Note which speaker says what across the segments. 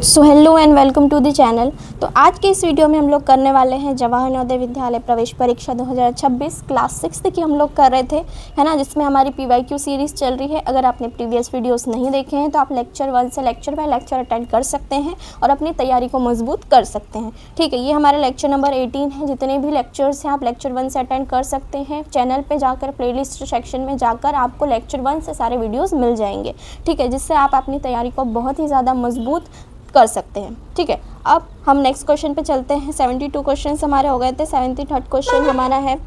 Speaker 1: So hello and welcome to the channel. तो आज के इस वीडियो में हम लोग करने वाले हैं जवाहर नवोदय विद्यालय प्रवेश परीक्षा 2026 क्लास 6 की हम लोग कर रहे थे, है ना, जिसमें हमारी PYQ सीरीज़ चल रही है। अगर आपने प्रीवियस वीडियोस नहीं देखे हैं तो आप लेक्चर 1 से लेक्चर बाय लेक्चर अटेंड कर सकते हैं और अपनी तैयारी को मजबूत कर सकते हैं। ठीक है, ये हमारा लेक्चर नंबर 18 है। जितने भी लेक्चर्स हैं आप लेक्चर 1 से अटेंड कर सकते हैं। चैनल पर जाकर प्लेलिस्ट सेक्शन में जाकर आपको लेक्चर 1 से सारे वीडियोज़ मिल जाएंगे। ठीक है, जिससे आप अपनी तैयारी को बहुत ही ज़्यादा मजबूत कर सकते हैं। ठीक है, अब हम नेक्स्ट क्वेश्चन पे चलते हैं। 72 क्वेश्चन हमारे हो गए थे। 73rd क्वेश्चन हमारा है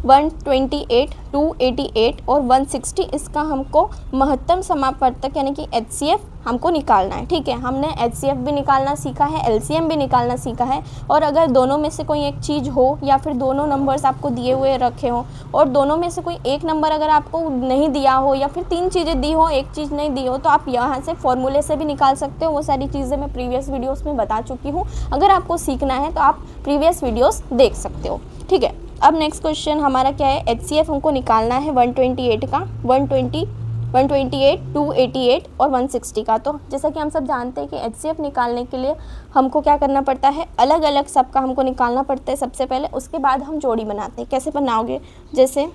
Speaker 1: 128, 288 और 160। इसका हमको महत्तम समापवर्तक यानी कि HCF हमको निकालना है। ठीक है, हमने HCF भी निकालना सीखा है, LCM भी निकालना सीखा है। और अगर दोनों में से कोई एक चीज़ हो या फिर दोनों नंबर्स आपको दिए हुए रखे हों और दोनों में से कोई एक नंबर अगर आपको नहीं दिया हो या फिर 3 चीज़ें दी हो, एक चीज़ नहीं दी हो, तो आप यहाँ से फॉर्मूले से भी निकाल सकते हो। वो सारी चीज़ें मैं प्रीवियस वीडियोस में बता चुकी हूँ। अगर आपको सीखना है तो आप प्रीवियस वीडियोस देख सकते हो। ठीक है, अब नेक्स्ट क्वेश्चन हमारा क्या है, HCF हमको निकालना है 128 का, 128, 288 और 160 का। तो जैसा कि हम सब जानते हैं कि HCF निकालने के लिए हमको क्या करना पड़ता है, अलग अलग सबका हमको निकालना पड़ता है सबसे पहले, उसके बाद हम जोड़ी बनाते हैं। कैसे बनाओगे, जैसे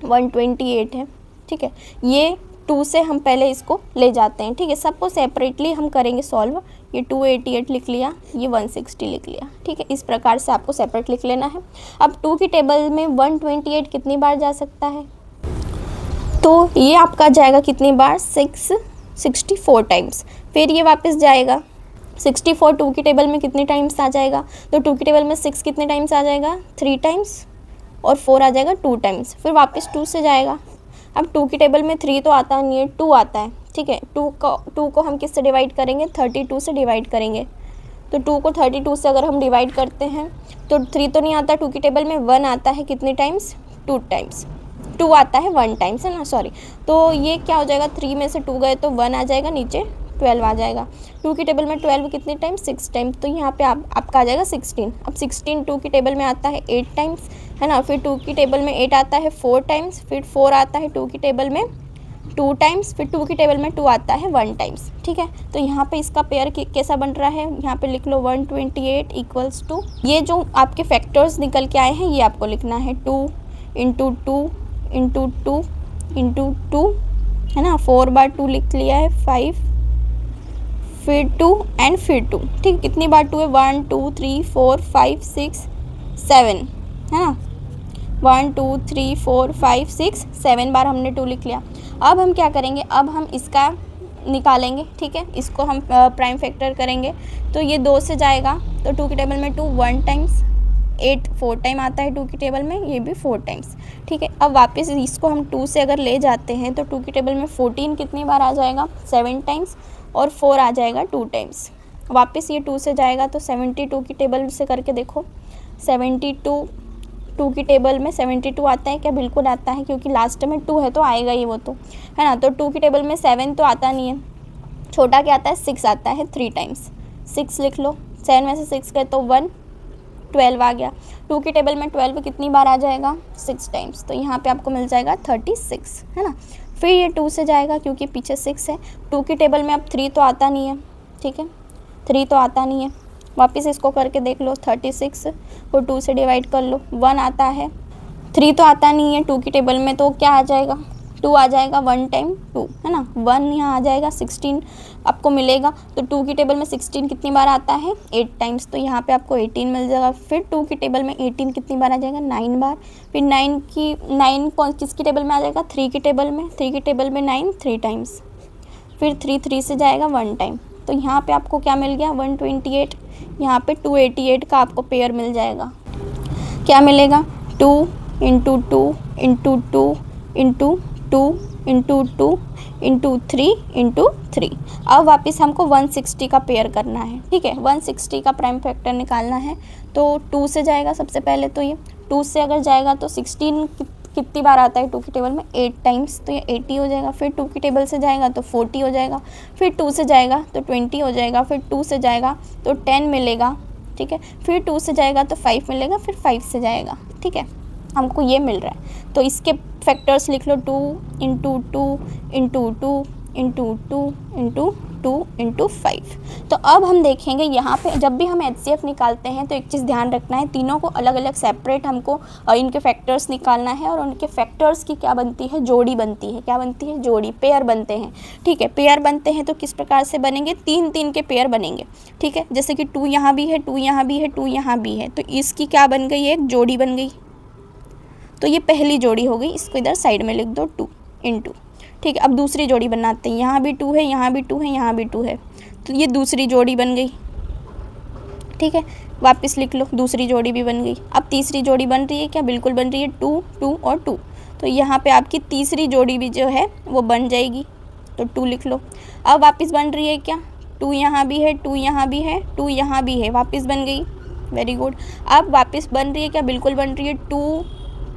Speaker 1: 128 है, ठीक है, ये 2 से हम पहले इसको ले जाते हैं। ठीक है, सबको सेपरेटली हम करेंगे सॉल्व। ये 288 लिख लिया, ये 160 लिख लिया। ठीक है, इस प्रकार से आपको सेपरेट लिख लेना है। अब 2 की टेबल में 128 कितनी बार जा सकता है, तो ये आपका जाएगा कितनी बार, 64 टाइम्स। फिर ये वापस जाएगा 64 2 की टेबल में कितनी टाइम्स आ जाएगा, तो 2 की टेबल में 6 कितने टाइम्स आ जाएगा, 3 टाइम्स, और 4 आ जाएगा 2 टाइम्स। फिर वापस 2 से जाएगा। अब 2 की टेबल में 3 तो आता नहीं है, 2 आता है। ठीक है, 2 को हम किससे डिवाइड करेंगे, 32 से डिवाइड करेंगे। तो 2 को 32 से अगर हम डिवाइड करते हैं तो 3 तो नहीं आता 2 की टेबल में, 1 आता है कितने टाइम्स, 2 टाइम्स। 2 आता है 1 टाइम्स, है ना, सॉरी। तो ये क्या हो जाएगा, 3 में से 2 गए तो 1 आ जाएगा, नीचे 12 आ जाएगा। 2 की टेबल में 12 कितने टाइम्स, 6 टाइम्स। तो यहाँ पे आपका आ जाएगा 16। अब 16 2 की टेबल में आता है 8 टाइम्स, है ना। फिर 2 की टेबल में 8 आता है 4 टाइम्स। फिर 4 आता है 2 की टेबल में 2 टाइम्स। फिर 2 की टेबल में 2 आता है 1 टाइम्स। ठीक है, तो यहाँ पे इसका पेयर कैसा बन रहा है, यहाँ पे लिख लो 128 इक्वल्स टू, ये जो आपके फैक्टर्स निकल के आए हैं ये आपको लिखना है 2 इंटू 2 इंटू 2 इंटू 2, है ना। 4 बार 2 लिख लिया है, 5, फिर 2 एंड फिर 2। ठीक, कितनी बार 2 है, 1 2 3 4 5 6 7, है ना। 1 2 3 4 5 6 7 बार हमने 2 लिख लिया। अब हम क्या करेंगे, अब हम इसका निकालेंगे। ठीक है, इसको हम प्राइम फैक्टर करेंगे। तो ये 2 से जाएगा तो 2 की टेबल में 2 1 टाइम्स, 8 4 टाइम आता है 2 की टेबल में, ये भी 4 टाइम्स। ठीक है, अब वापस इसको हम 2 से अगर ले जाते हैं तो 2 की टेबल में 14 कितनी बार आ जाएगा, 7 टाइम्स, और 4 आ जाएगा 2 टाइम्स। वापस ये 2 से जाएगा तो 72 की टेबल से करके देखो, 72 2 की टेबल में 72 आता है क्या, बिल्कुल आता है, क्योंकि लास्ट में 2 है तो आएगा ही वो, तो है ना। तो 2 की टेबल में 7 तो आता नहीं है, छोटा क्या आता है, 6 आता है 3 टाइम्स। 6 लिख लो, 7 में से 6 गए तो 1, 12 आ गया। 2 की टेबल में 12 कितनी बार आ जाएगा, 6 टाइम्स। तो यहाँ पे आपको मिल जाएगा 36, है ना। फिर ये 2 से जाएगा क्योंकि पीछे 6 है। 2 की टेबल में अब 3 तो आता नहीं है, ठीक है, 3 तो आता नहीं है। वापस इसको करके देख लो, 36 को 2 से डिवाइड कर लो, 1 आता है, 3 तो आता नहीं है 2 की टेबल में, तो क्या आ जाएगा, 2 आ जाएगा 1 टाइम 2, है ना। 1 यहाँ आ जाएगा, 16 आपको मिलेगा। तो 2 की टेबल में 16 कितनी बार आता है, 8 टाइम्स। तो यहाँ पे आपको 18 मिल जाएगा। फिर 2 की टेबल में 18 कितनी बार आ जाएगा, 9 बार। फिर 9 किसकी टेबल में आ जाएगा, 3 की टेबल में। 3 की टेबल में 9 3 टाइम्स। फिर 3 से जाएगा 1 टाइम। तो यहाँ पे आपको क्या मिल गया, 128। यहाँ पे 288 का आपको पेयर मिल जाएगा। क्या मिलेगा, 2 into 2 into 2 into 2 into 2 into 3 into 3। अब वापस हमको 160 का पेयर करना है। ठीक है, 160 का प्राइम फैक्टर निकालना है। तो 2 से जाएगा सबसे पहले, तो ये 2 से अगर जाएगा तो 16 कितनी बार आता है 2 की टेबल में, 8 टाइम्स। तो ये 80 हो जाएगा। फिर 2 की टेबल से जाएगा तो 40 हो जाएगा। फिर 2 से जाएगा तो 20 हो जाएगा। फिर 2 से जाएगा तो 10 मिलेगा। ठीक है, फिर 2 से जाएगा तो 5 मिलेगा। फिर 5 से जाएगा, ठीक है, हमको ये मिल रहा है। तो इसके फैक्टर्स लिख लो, 2 into 2 into 2 into 2 into 2 into 5। तो अब हम देखेंगे यहाँ पे जब भी हम HCF निकालते हैं तो एक चीज़ ध्यान रखना है, तीनों को अलग अलग सेपरेट हमको इनके फैक्टर्स निकालना है और उनके फैक्टर्स की क्या बनती है, जोड़ी बनती है। क्या बनती है, जोड़ी, पेयर बनते हैं। ठीक है, पेयर बनते हैं तो किस प्रकार से बनेंगे, 3 3 के पेयर बनेंगे। ठीक है, जैसे कि 2 यहाँ भी है, 2 यहाँ भी है, 2 यहाँ भी है, तो इसकी क्या बन गई, एक जोड़ी बन गई। तो ये पहली जोड़ी हो गई, इसको इधर साइड में लिख दो 2 इंटू। ठीक है, अब दूसरी जोड़ी बनाते हैं, यहाँ भी 2 है, यहाँ भी 2 है, यहाँ भी 2 है, तो ये दूसरी जोड़ी बन गई। ठीक है, वापस लिख लो, दूसरी जोड़ी भी बन गई। अब तीसरी जोड़ी बन रही है क्या, बिल्कुल बन रही है, 2 2 और 2, तो यहाँ पे आपकी तीसरी जोड़ी भी जो है वो बन जाएगी, तो 2 लिख लो। अब वापस बन रही है क्या, 2 यहाँ भी है, 2 यहाँ भी है, 2 यहाँ भी है, वापस बन गई, वेरी गुड। अब वापस बन रही है क्या, बिल्कुल बन रही है, 2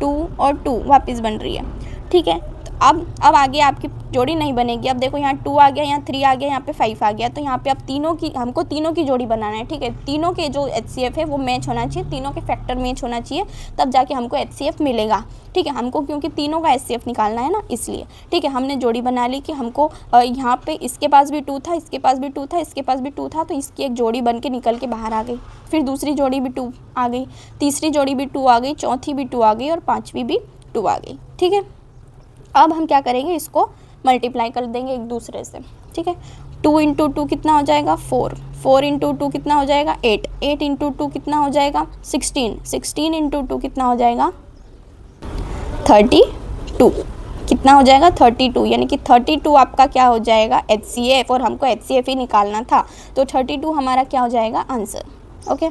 Speaker 1: 2 और 2 वापस बन रही है। ठीक है, तो अब आगे आपकी जोड़ी नहीं बनेगी। अब देखो यहाँ 2 आ गया, यहाँ 3 आ गया, यहाँ पे 5 आ गया, तो यहाँ पे अब हमको तीनों की जोड़ी बनाना है। ठीक है, तीनों के जो HCF है वो मैच होना चाहिए, तीनों के फैक्टर मैच होना चाहिए, तब जाके हमको HCF मिलेगा। ठीक है, हमको क्योंकि तीनों का HCF निकालना है ना, इसलिए। ठीक है, हमने जोड़ी बना ली कि हमको यहाँ पे इसके पास भी 2 था, इसके पास भी 2 था, इसके पास भी 2 था, तो इसकी एक जोड़ी बन के निकल के बाहर आ गई। फिर दूसरी जोड़ी भी 2 आ गई, तीसरी जोड़ी भी 2 आ गई, चौथी भी 2 आ गई और पाँचवीं भी 2 आ गई। ठीक है, अब हम क्या करेंगे, इसको मल्टीप्लाई कर देंगे एक दूसरे से। ठीक है, 2 इंटू 2 कितना हो जाएगा, 4, 4 इंटू 2 कितना हो जाएगा, 8, 8 इंटू 2 कितना हो जाएगा, 16, 16 इंटू 2 कितना हो जाएगा, 32, कितना हो जाएगा, 32, यानी कि 32 आपका क्या हो जाएगा, HCF, और हमको HCF ही निकालना था, तो 32 हमारा क्या हो जाएगा, आंसर। ओके,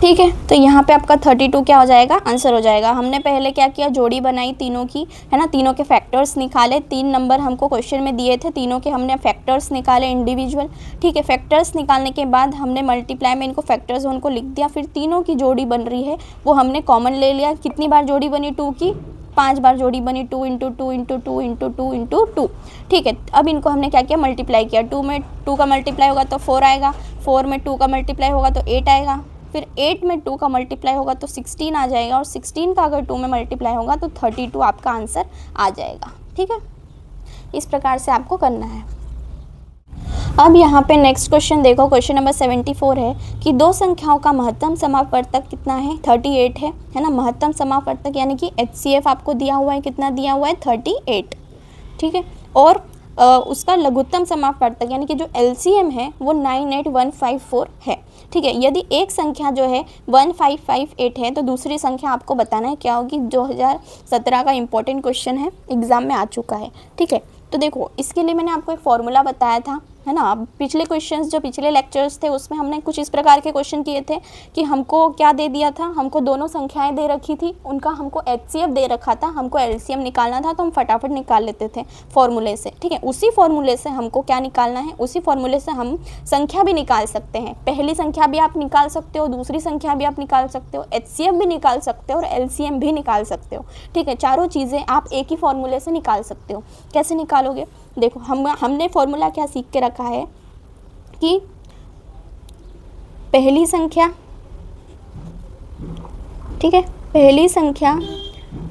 Speaker 1: ठीक है, तो यहाँ पे आपका 32 क्या हो जाएगा, आंसर हो जाएगा। हमने पहले क्या किया, जोड़ी बनाई तीनों की, है ना, तीनों के फैक्टर्स निकाले, 3 नंबर हमको क्वेश्चन में दिए थे, तीनों के हमने फैक्टर्स निकाले इंडिविजुअल। ठीक है, फैक्टर्स निकालने के बाद हमने मल्टीप्लाई में इनको फैक्टर्स उनको लिख दिया, फिर तीनों की जोड़ी बन रही है वो हमने कॉमन ले लिया। कितनी बार जोड़ी बनी, 2 की 5 बार जोड़ी बनी, 2 इंटू 2 इंटू 2 इंटू 2 इंटू 2। ठीक है, अब इनको हमने क्या किया, मल्टीप्लाई किया। 2 में 2 का मल्टीप्लाई होगा तो 4 आएगा, 4 में 2 का मल्टीप्लाई होगा तो 8 आएगा, फिर 8 में 2 का मल्टीप्लाई होगा तो 16 आ जाएगा, और 16 का अगर 2 में मल्टीप्लाई होगा तो 32 आपका आंसर आ जाएगा। ठीक है, इस प्रकार से आपको करना है। अब यहाँ पे नेक्स्ट क्वेश्चन देखो, क्वेश्चन नंबर 74 है कि दो संख्याओं का महत्तम समापवर्तक कितना है, 38 है ना। महत्तम समापवर्तक यानी कि HCF आपको दिया हुआ है, कितना दिया हुआ है, 38। ठीक है, और उसका लघुत्तम समापवर्तक यानी कि जो LCM है वो 98154 है। ठीक है, यदि एक संख्या जो है 1558 है तो दूसरी संख्या आपको बताना है क्या होगी। 2017 का इम्पोर्टेंट क्वेश्चन है, एग्जाम में आ चुका है। ठीक है, तो देखो इसके लिए मैंने आपको एक फॉर्मूला बताया था, है ना। अब पिछले क्वेश्चंस जो पिछले लेक्चर्स थे उसमें हमने कुछ इस प्रकार के क्वेश्चन किए थे कि हमको क्या दे दिया था, हमको दोनों संख्याएं दे रखी थी, उनका हमको HCF दे रखा था, हमको LCM निकालना था, तो हम फटाफट निकाल लेते थे फॉर्मूले से। ठीक है, उसी फॉर्मूले से हमको क्या निकालना है, उसी फॉर्मूले से हम संख्या भी निकाल सकते हैं। पहली संख्या भी आप निकाल सकते हो, दूसरी संख्या भी आप निकाल सकते हो, HCF भी निकाल सकते हो और LCM भी निकाल सकते हो। ठीक है, चारों चीज़ें आप एक ही फॉर्मूले से निकाल सकते हो। कैसे निकालोगे, देखो हमने फॉर्मूला क्या सीख के रखा है कि पहली संख्या, ठीक है, पहली संख्या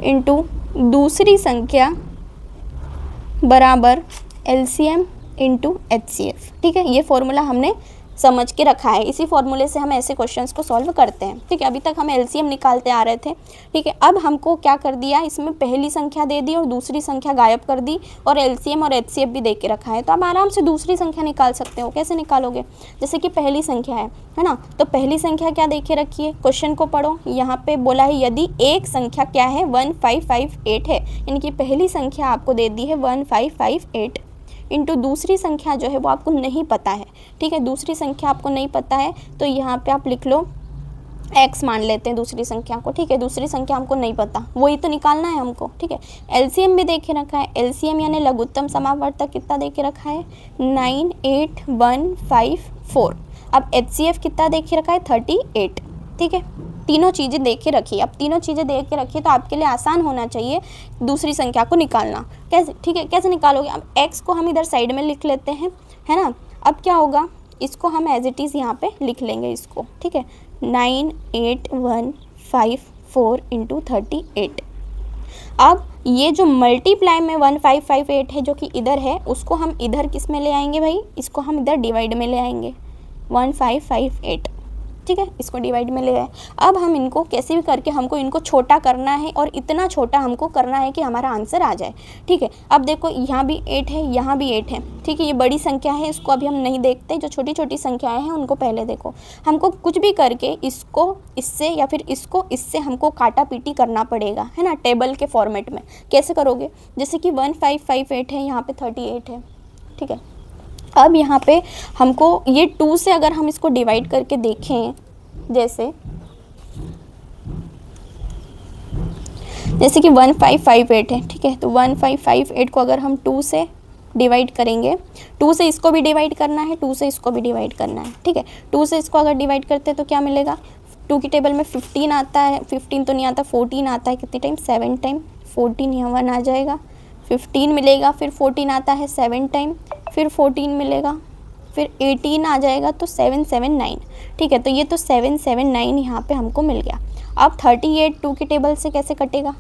Speaker 1: इंटू दूसरी संख्या बराबर LCM इंटू HCF। ठीक है, ये फॉर्मूला हमने समझ के रखा है, इसी फॉर्मूले से हम ऐसे क्वेश्चंस को सॉल्व करते हैं। ठीक है, अभी तक हम LCM निकालते आ रहे थे। ठीक है, अब हमको क्या कर दिया, इसमें पहली संख्या दे दी और दूसरी संख्या गायब कर दी और LCM और HCF भी दे के रखा है, तो आप आराम से दूसरी संख्या निकाल सकते हो। कैसे निकालोगे, जैसे कि पहली संख्या है ना, तो पहली संख्या क्या दे के रखी है, क्वेश्चन को पढ़ो, यहाँ पे बोला है यदि एक संख्या क्या है 1558 है, यानी कि पहली संख्या आपको दे दी है 1558 इंटू दूसरी संख्या जो है वो आपको नहीं पता है। ठीक है, दूसरी संख्या आपको नहीं पता है तो यहाँ पे आप लिख लो x मान लेते हैं दूसरी संख्या को। ठीक है, दूसरी संख्या हमको नहीं पता, वही तो निकालना है हमको। ठीक है, LCM भी देखे रखा है, LCM यानी लघुत्तम समापवर्तक कितना देखे रखा है, 98154। अब HCF कितना देखे रखा है, 38। ठीक है, तीनों चीज़ें देख के रखिए। अब तीनों चीज़ें देख के रखिए तो आपके लिए आसान होना चाहिए दूसरी संख्या को निकालना। कैसे, ठीक है, कैसे निकालोगे, अब x को हम इधर साइड में लिख लेते हैं, है ना। अब क्या होगा, इसको हम एज इट इज़ यहाँ पे लिख लेंगे इसको। ठीक है, 98154 इंटू 38। अब ये जो मल्टीप्लाई में 1558 है जो कि इधर है, उसको हम इधर किस में ले आएंगे भाई, इसको हम इधर डिवाइड में ले आएंगे 1558, ठीक है, इसको डिवाइड में ले आए। अब हम इनको कैसे भी करके हमको इनको छोटा करना है और इतना छोटा हमको करना है कि हमारा आंसर आ जाए, ठीक है। अब देखो यहाँ भी 8 है, यहाँ भी 8 है, ठीक है, ये बड़ी संख्या है, इसको अभी हम नहीं देखते, जो छोटी छोटी संख्याएं हैं उनको पहले देखो। हमको कुछ भी करके इसको इससे या फिर इसको इससे हमको काटा पीटी करना पड़ेगा, है ना, टेबल के फॉर्मेट में। कैसे करोगे, जैसे कि 1558 है, यहाँ पे 38 है, ठीक है। अब यहाँ पे हमको ये 2 से अगर हम इसको डिवाइड करके देखें, जैसे कि 1558 है, ठीक है, तो 1558 को अगर हम 2 से डिवाइड करेंगे, 2 से इसको भी डिवाइड करना है, 2 से इसको भी डिवाइड करना है, ठीक है। 2 से इसको अगर डिवाइड करते हैं तो क्या मिलेगा, 2 की टेबल में 15 आता है, 15 तो नहीं आता, 14 आता है, कितने टाइम, 7 टाइम, 14 यहाँ 1 आ जाएगा, 15 मिलेगा, फिर 14 आता है 7 टाइम, फिर 14 मिलेगा, फिर 18 आ जाएगा, तो 779, ठीक है। तो ये तो 779 यहाँ पे हमको मिल गया। अब 38 2 की टेबल से कैसे कटेगा,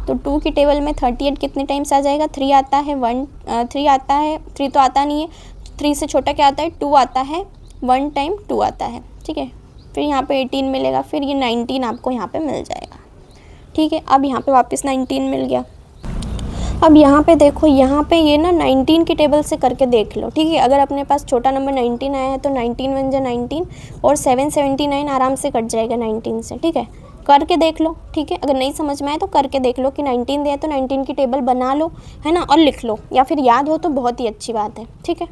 Speaker 1: तो 2 की टेबल में 38 कितने टाइम्स आ जाएगा, 3 आता है, 3 आता है, 3 तो आता नहीं है, 3 से छोटा क्या आता है, 2 आता है, 1 टाइम 2 आता है, ठीक है। फिर यहाँ पे 18 मिलेगा, फिर ये 19 आपको यहाँ पे मिल जाएगा, ठीक है। अब यहाँ पे वापस 19 मिल गया। अब यहाँ पे देखो, यहाँ पे ये ना 19 की टेबल से करके देख लो, ठीक है। अगर अपने पास छोटा नंबर 19 आया है तो 19 1 जा 19 और 779 आराम से कट जाएगा 19 से, ठीक है। करके देख लो, ठीक है। अगर नहीं समझ में आए तो करके देख लो कि 19 दिया तो 19 की टेबल बना लो, है ना, और लिख लो, या फिर याद हो तो बहुत ही अच्छी बात है, ठीक है।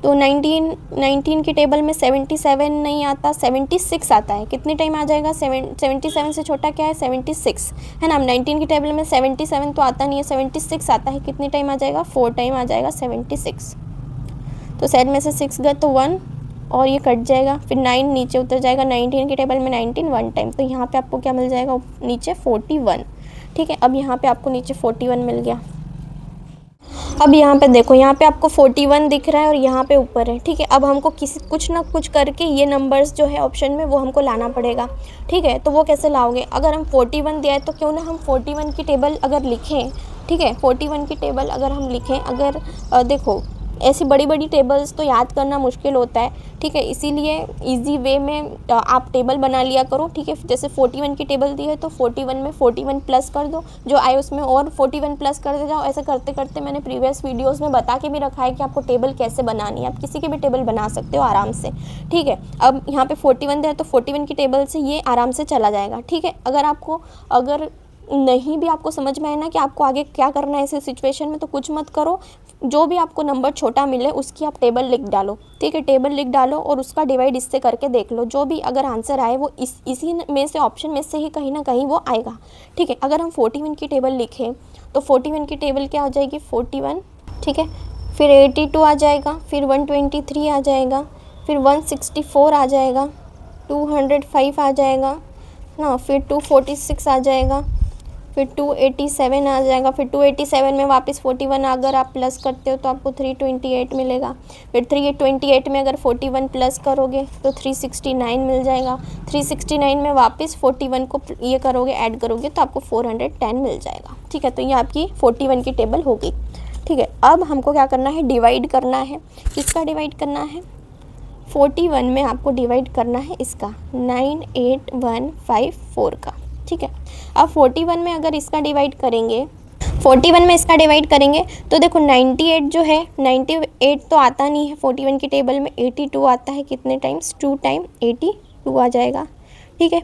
Speaker 1: तो 19 की टेबल में 77 नहीं आता, 76 आता है, कितने टाइम आ जाएगा, 77 से छोटा क्या है, 76, है ना। 19 की टेबल में 77 तो आता नहीं है, 76 आता है, कितने टाइम आ जाएगा, 4 टाइम आ जाएगा 76। तो 7 में से 6 गए तो 1 और ये कट जाएगा, फिर 9 नीचे उतर जाएगा, 19 की टेबल में 19 1 टाइम, तो यहाँ पे आपको क्या मिल जाएगा, नीचे 41, ठीक है। अब यहाँ पे आपको नीचे 41 मिल गया। अब यहाँ पे देखो, यहाँ पे आपको 41 दिख रहा है और यहाँ पे ऊपर है, ठीक है। अब हमको कुछ ना कुछ करके ये नंबर्स जो है ऑप्शन में वो हमको लाना पड़ेगा, ठीक है। तो वो कैसे लाओगे, अगर हम 41 दिया है तो क्यों ना हम 41 की टेबल अगर लिखें, ठीक है, 41 की टेबल अगर हम लिखें, अगर देखो ऐसी बड़ी बड़ी टेबल्स तो याद करना मुश्किल होता है, ठीक है, इसीलिए इजी वे में आप टेबल बना लिया करो, ठीक है। जैसे 41 की टेबल दी है तो 41 में 41 प्लस कर दो, जो आए उसमें और 41 प्लस करते जाओ। ऐसे करते करते मैंने प्रीवियस वीडियोस में बता के भी रखा है कि आपको टेबल कैसे बनानी है, आप किसी की भी टेबल बना सकते हो आराम से, ठीक है। अब यहाँ पे 41 दिया तो 41 की टेबल से ये आराम से चला जाएगा, ठीक है। अगर नहीं भी आपको समझ में आए ना कि आपको आगे क्या करना है ऐसे सिचुएशन में, तो कुछ मत करो, जो भी आपको नंबर छोटा मिले उसकी आप टेबल लिख डालो, ठीक है। टेबल लिख डालो और उसका डिवाइड इससे करके देख लो, जो भी अगर आंसर आए वो इसी में से ऑप्शन में से ही कहीं ना कहीं वो आएगा, ठीक है। अगर हम 41 की टेबल लिखें तो 41 की टेबल क्या हो जाएगी, 41, ठीक है, फिर 82 आ जाएगा, फिर 123 आ जाएगा, फिर 164 आ जाएगा, 205 आ जाएगा ना, फिर 246 आ जाएगा, फिर 287 आ जाएगा, फिर 287 में वापस 41 अगर आप प्लस करते हो तो आपको 328 मिलेगा, फिर 328 में अगर 41 प्लस करोगे तो 369 मिल जाएगा, 369 में वापस 41 को ये करोगे, ऐड करोगे तो आपको 410 मिल जाएगा, ठीक है। तो ये आपकी 41 की टेबल होगी, ठीक है। अब हमको क्या करना है, डिवाइड करना है, किसका डिवाइड करना है, 41 में आपको डिवाइड करना है इसका 98154 का, ठीक है। अब 41 में अगर इसका डिवाइड करेंगे, 41 में इसका डिवाइड करेंगे तो देखो 98 जो है, 98 तो आता नहीं है 41 की टेबल में, 82 आता है, कितने टाइम्स, 2 टाइम 82 आ जाएगा, ठीक है।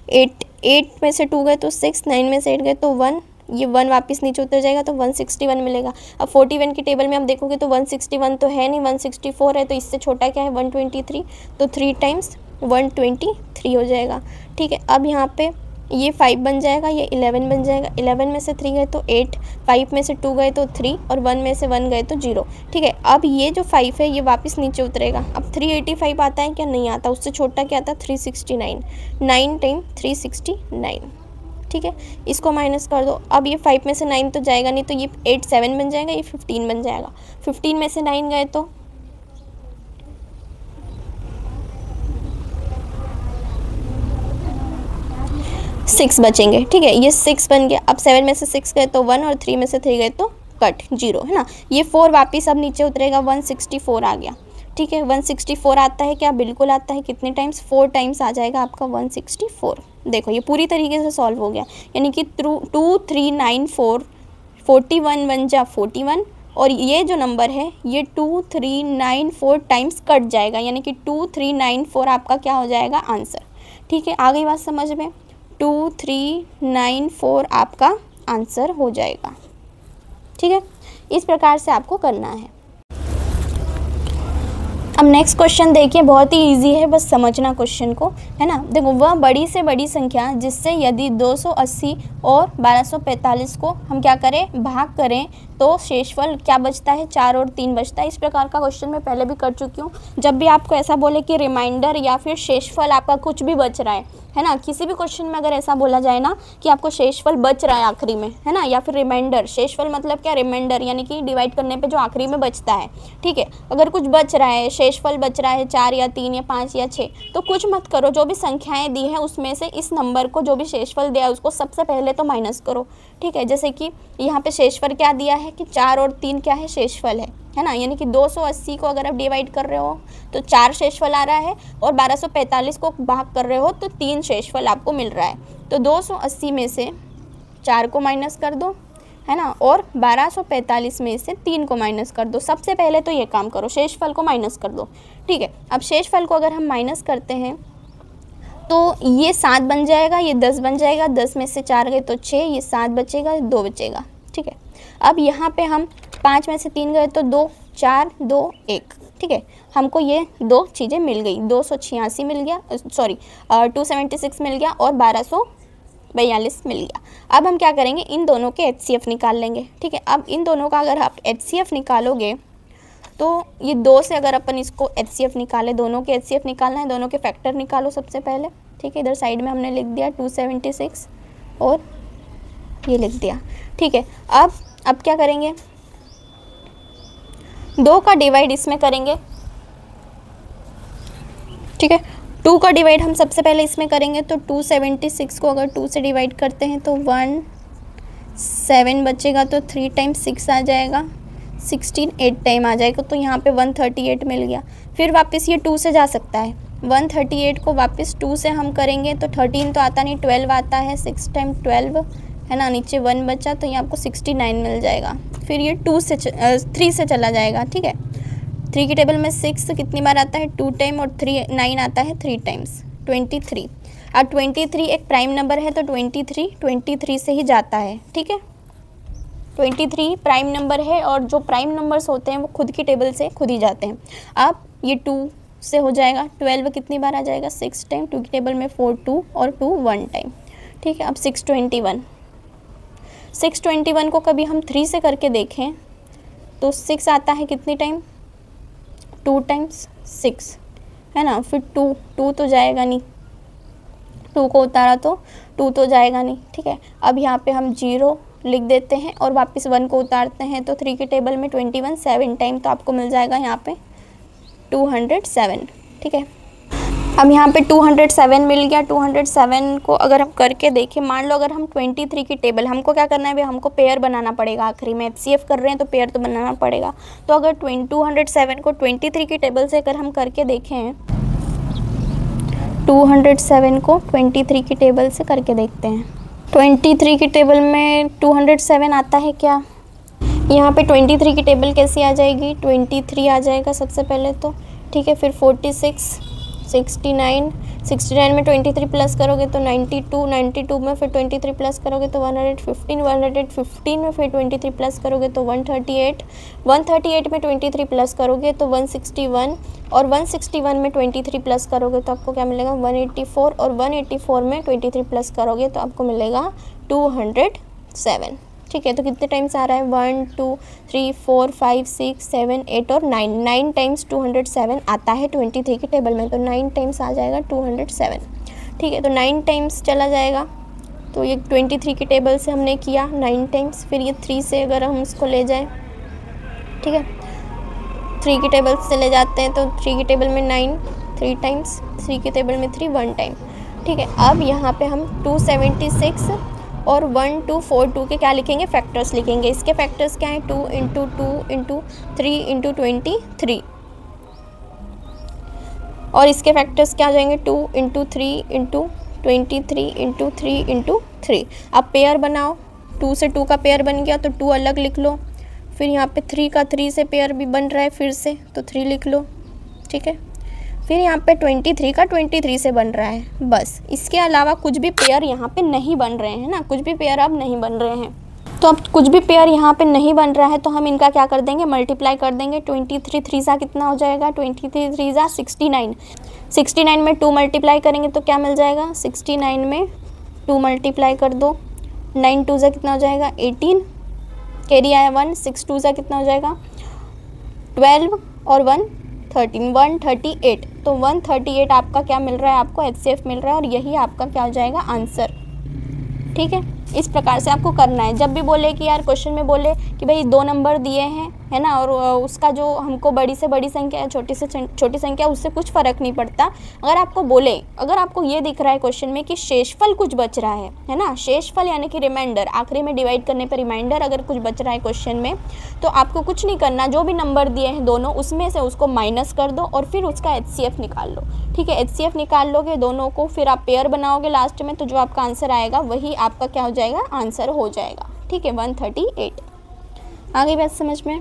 Speaker 1: 8 में से 2 गए तो 6, 9 में से 8 गए तो 1, ये 1 वापस नीचे उतर जाएगा तो 161 मिलेगा। अब 41 की टेबल में आप देखोगे तो 161 तो है नहीं, 164 है, तो इससे छोटा क्या है, 123, तो 3 टाइम्स 123 हो जाएगा, ठीक है। अब यहाँ पे ये 5 बन जाएगा, ये 11 बन जाएगा, 11 में से 3 गए तो 8, 5 में से 2 गए तो 3 और 1 में से 1 गए तो 0, ठीक है। अब ये जो 5 है ये वापस नीचे उतरेगा। अब 385 आता है क्या, नहीं आता, उससे छोटा क्या आता, 369, 9 टाइम 369, ठीक है। इसको माइनस कर दो, अब ये 5 में से 9 तो जाएगा नहीं, तो ये 8 7 बन जाएगा, ये 15 बन जाएगा, 15 में से 9 गए तो 6 बचेंगे, ठीक है, ये 6 बन गया। अब 7 में से 6 गए तो 1 और 3 में से 3 गए तो कट 0, है ना। ये 4 वापस अब नीचे उतरेगा, 164 आ गया, ठीक है। 164 आता है क्या? बिल्कुल आता है। कितने टाइम्स? 4 टाइम्स आ जाएगा आपका 164। देखो ये पूरी तरीके से सॉल्व हो गया, यानी कि 2 3 9 4 41 1 जा 41, और ये जो नंबर है ये 2 3 9 4 टाइम्स कट जाएगा, यानी कि 2 3 9 4 आपका क्या हो जाएगा? आंसर, ठीक है। आ गई बात समझ में? 2 3 9 4 आपका आंसर हो जाएगा, ठीक है। इस प्रकार से आपको करना है। अब नेक्स्ट क्वेश्चन देखिए, बहुत ही इजी है, बस समझना क्वेश्चन को, है ना। देखो, वह बड़ी से बड़ी संख्या जिससे यदि 280 और 1245 को हम क्या करें? भाग करें तो शेषफल क्या बचता है? 4 और 3 बचता है। इस प्रकार का क्वेश्चन मैं पहले भी कर चुकी हूँ। जब भी आपको ऐसा बोले कि रिमाइंडर या फिर शेषफल आपका कुछ भी बच रहा है ना, किसी भी क्वेश्चन में अगर ऐसा बोला जाए ना कि आपको शेषफल बच रहा है आखिरी में, है ना, या फिर रिमाइंडर, शेषफल मतलब क्या? रिमाइंडर, यानी कि डिवाइड करने पे जो आखिरी में बचता है, ठीक है। अगर कुछ बच रहा है, शेषफल बच रहा है 4 या 3 या 5 या 6, तो कुछ मत करो, जो भी संख्याएं दी हैं उसमें से इस नंबर को, जो भी शेषफल दिया है उसको सबसे पहले तो माइनस करो, ठीक है। जैसे कि यहाँ पे शेषफल क्या दिया है कि 4 और 3 क्या है? शेषफल है ना, यानी कि 280 को अगर आप डिवाइड कर रहे हो तो 4 शेषफल आ रहा है, और 1245 को भाग कर रहे हो तो 3 शेषफल आपको मिल रहा है। तो 280 में से 4 को माइनस कर दो, है ना, और 1245 में से 3 को माइनस कर दो। सबसे पहले तो ये काम करो, शेषफल को माइनस कर दो, ठीक है। अब शेषफल को अगर हम माइनस करते हैं तो ये 7 बन जाएगा, ये 10 बन जाएगा, 10 में से 4 गए तो 6, ये 7 बचेगा, 2 बचेगा, ठीक है। अब यहाँ पे हम 5 में से 3 गए तो 2 4 2 1, ठीक है। हमको ये 2 चीज़ें मिल गई, 286 मिल गया, सॉरी 276 मिल गया, और 1242 मिल गया। अब हम क्या करेंगे? इन दोनों के HCF निकाल लेंगे, ठीक है। अब इन दोनों का अगर आप HCF निकालोगे तो ये 2 से अगर अपन इसको HCF निकाले, दोनों के HCF निकालना है, दोनों के फैक्टर निकालो सबसे पहले, ठीक है। इधर साइड में हमने लिख दिया 276 और ये लिख दिया, ठीक है। अब क्या करेंगे? 2 का डिवाइड इसमें करेंगे, ठीक है। 2 का डिवाइड हम सबसे पहले इसमें करेंगे, तो 276 को अगर 2 से डिवाइड करते हैं तो 1 7 बचेगा, तो 3 टाइम्स 6 आ जाएगा, 16 8 टाइम आ जाएगा, तो यहाँ पे 138 मिल गया। फिर वापस ये 2 से जा सकता है, 138 को वापस 2 से हम करेंगे तो 13 तो आता नहीं, 12 आता है, 6 टाइम 12, है ना, नीचे 1 बचा, तो ये आपको 69 मिल जाएगा। फिर ये 3 से चला जाएगा, ठीक है। 3 की टेबल में 6 कितनी बार आता है? 2 टाइम, और 9 आता है 3 टाइम्स, 23। अब 23 एक प्राइम नंबर है, तो 23 से ही जाता है, ठीक है। 23 प्राइम नंबर है, और जो प्राइम नंबर्स होते हैं वो खुद की टेबल से खुद ही जाते हैं। अब ये 2 से हो जाएगा, 12 कितनी बार आ जाएगा? 6 टाइम, 2 की टेबल में 4 2 और 2 1 टाइम, ठीक है। अब 621 को कभी हम 3 से करके देखें तो 6 आता है कितनी टाइम? 2 टाइम्स 6, है ना। फिर 2 तो जाएगा नहीं, 2 को उतारा तो 2 तो जाएगा नहीं, ठीक है। अब यहाँ पे हम 0 लिख देते हैं और वापस 1 को उतारते हैं, तो 3 की टेबल में 21 7 टाइम, तो आपको मिल जाएगा यहाँ पे 207, ठीक है। अब यहाँ पे 207 मिल गया। 207 को अगर हम करके देखें, मान लो अगर हम 23 की टेबल, हमको क्या करना है भाई? हमको पेयर बनाना पड़ेगा, आखिरी में HCF कर रहे हैं तो पेयर तो बनाना पड़ेगा। तो अगर 207 को 23 की टेबल से अगर हम करके देखें, 207 को 23 की टेबल से करके देखते हैं। 23 की टेबल में 207 आता है क्या? यहाँ पे 23 की टेबल कैसी आ जाएगी? 23 आ जाएगा सबसे पहले तो, ठीक है। फिर 46 69 में 23 प्लस करोगे तो 92 में फिर 23 प्लस करोगे तो 115 में फिर 23 प्लस करोगे तो 138 में 23 प्लस करोगे तो 161, और 161 में 23 प्लस करोगे तो आपको क्या मिलेगा? 184, और 184 में 23 प्लस करोगे तो आपको मिलेगा 207, ठीक है। तो कितने टाइम्स आ रहा है? 1 2 3 4 5 6 7 8 और 9 टाइम्स 207 आता है 23 की टेबल में, तो 9 टाइम्स आ जाएगा 207, ठीक है। तो 9 टाइम्स चला जाएगा, तो ये 23 की टेबल से हमने किया 9 टाइम्स। फिर ये 3 से अगर हम इसको ले जाएं, ठीक है, 3 की टेबल से ले जाते हैं तो 3 की टेबल में 9 3 टाइम्स, 3 की टेबल में 3 1 टाइम, ठीक है। अब यहाँ पे हम 276 और 1242 के क्या लिखेंगे, फैक्टर्स लिखेंगे। इसके फैक्टर्स क्या हैं, 2 इंटू 2 इंटू 3 इंटू 23, और इसके फैक्टर्स क्या आ जाएंगे, 2 इंटू 3 इंटू 23 इंटू 3 इंटू 3। अब पेयर बनाओ, 2 से 2 का पेयर बन गया तो 2 अलग लिख लो, फिर यहाँ पे 3 का 3 से पेयर भी बन रहा है फिर से, तो 3 लिख लो, ठीक है। फिर यहाँ पे 23 का 23 से बन रहा है, बस। इसके अलावा कुछ भी पेयर यहाँ पे नहीं बन रहे हैं ना, कुछ भी पेयर अब नहीं बन रहे हैं। तो अब कुछ भी पेयर यहाँ पे नहीं बन रहा है तो हम इनका क्या कर देंगे, मल्टीप्लाई कर देंगे। 23 3 सा कितना हो जाएगा, 23 3 सा 69। 69 में 2 मल्टीप्लाई करेंगे तो क्या मिल जाएगा, 69 में 2 मल्टीप्लाई कर दो, 9 2 सा कितना हो जाएगा 18, कैरी आया 1, 6 2 सा कितना हो जाएगा 12 और 1 13, 138। तो 138 आपका क्या मिल रहा है, आपको HCF मिल रहा है, और यही आपका क्या हो जाएगा, आंसर। ठीक है, इस प्रकार से आपको करना है। जब भी बोले कि यार क्वेश्चन में बोले कि भाई 2 नंबर दिए हैं, है ना, और उसका जो हमको बड़ी से बड़ी संख्या है, छोटी से छोटी संख्या, उससे कुछ फ़र्क नहीं पड़ता। अगर आपको बोले, अगर आपको ये दिख रहा है क्वेश्चन में कि शेषफल कुछ बच रहा है ना, शेषफल यानी कि रिमाइंडर, आखिरी में डिवाइड करने पर रिमाइंडर अगर कुछ बच रहा है क्वेश्चन में, तो आपको कुछ नहीं करना, जो भी नंबर दिए हैं दोनों, उसमें से उसको माइनस कर दो और फिर उसका HCF निकाल लो। ठीक है, HCF निकाल लोगे दोनों को, फिर आप पेयर बनाओगे लास्ट में, तो जो आपका आंसर आएगा वही आपका क्या हो जाएगा, आंसर हो जाएगा। ठीक है, 138। आ गई बात समझ में।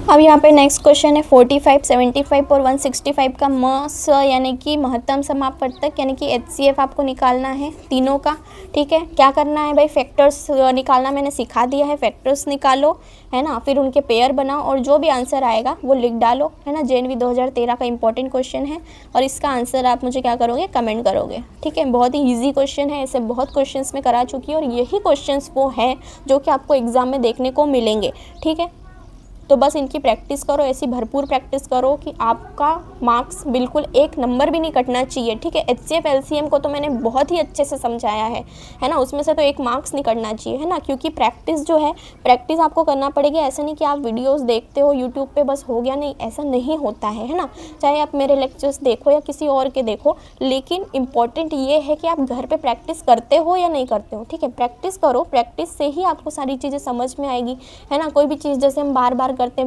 Speaker 1: अब यहाँ पे नेक्स्ट क्वेश्चन है 45, 75 और 165 का मस यानी कि महत्तम समापवर्तक यानी कि HCF आपको निकालना है तीनों का। ठीक है, क्या करना है भाई, फैक्टर्स निकालना मैंने सिखा दिया है, फैक्टर्स निकालो, है ना, फिर उनके पेयर बनाओ और जो भी आंसर आएगा वो लिख डालो, है ना। JNV 2013 का इंपॉर्टेंट क्वेश्चन है और इसका आंसर आप मुझे क्या करोगे, कमेंट करोगे। ठीक है, बहुत ही ईजी क्वेश्चन है, ऐसे बहुत क्वेश्चन में करा चुकी है और यही क्वेश्चन वो हैं जो कि आपको एग्जाम में देखने को मिलेंगे। ठीक है, तो बस इनकी प्रैक्टिस करो, ऐसी भरपूर प्रैक्टिस करो कि आपका मार्क्स बिल्कुल एक नंबर भी नहीं कटना चाहिए। ठीक है, HCF LCM को तो मैंने बहुत ही अच्छे से समझाया है ना, उसमें से तो एक मार्क्स नहीं कटना चाहिए, है ना, क्योंकि प्रैक्टिस जो है, प्रैक्टिस आपको करना पड़ेगी। ऐसा नहीं कि आप वीडियोस देखते हो यूट्यूब पे बस हो गया, नहीं, ऐसा नहीं होता है ना। चाहे आप मेरे लेक्चर्स देखो या किसी और के देखो, लेकिन इम्पॉर्टेंट ये है कि आप घर पर प्रैक्टिस करते हो या नहीं करते हो। ठीक है, प्रैक्टिस करो, प्रैक्टिस से ही आपको सारी चीज़ें समझ में आएगी, है ना। कोई भी चीज़ जैसे हम बार बार करते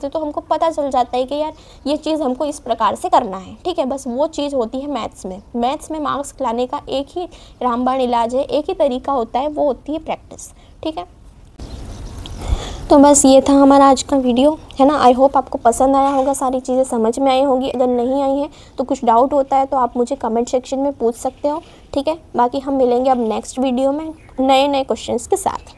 Speaker 1: हैं तो हमको पता चल जाता है कि यार ये चीज़ हमको इस प्रकार से करना है। ठीक है, बस वो चीज़ होती है मैथ्स में मार्क्स लाने का एक ही रामबाण इलाज है, एक ही तरीका होता है, वो होती है प्रैक्टिस। ठीक है, तो बस ये था हमारा आज का वीडियो, है ना। आई होप आपको पसंद आया होगा, सारी चीज़ें समझ में आई होगी। अगर नहीं आई है तो कुछ डाउट होता है तो आप मुझे कमेंट सेक्शन में पूछ सकते हो। ठीक है, बाकी हम मिलेंगे अब नेक्स्ट वीडियो में नए क्वेश्चंस के साथ।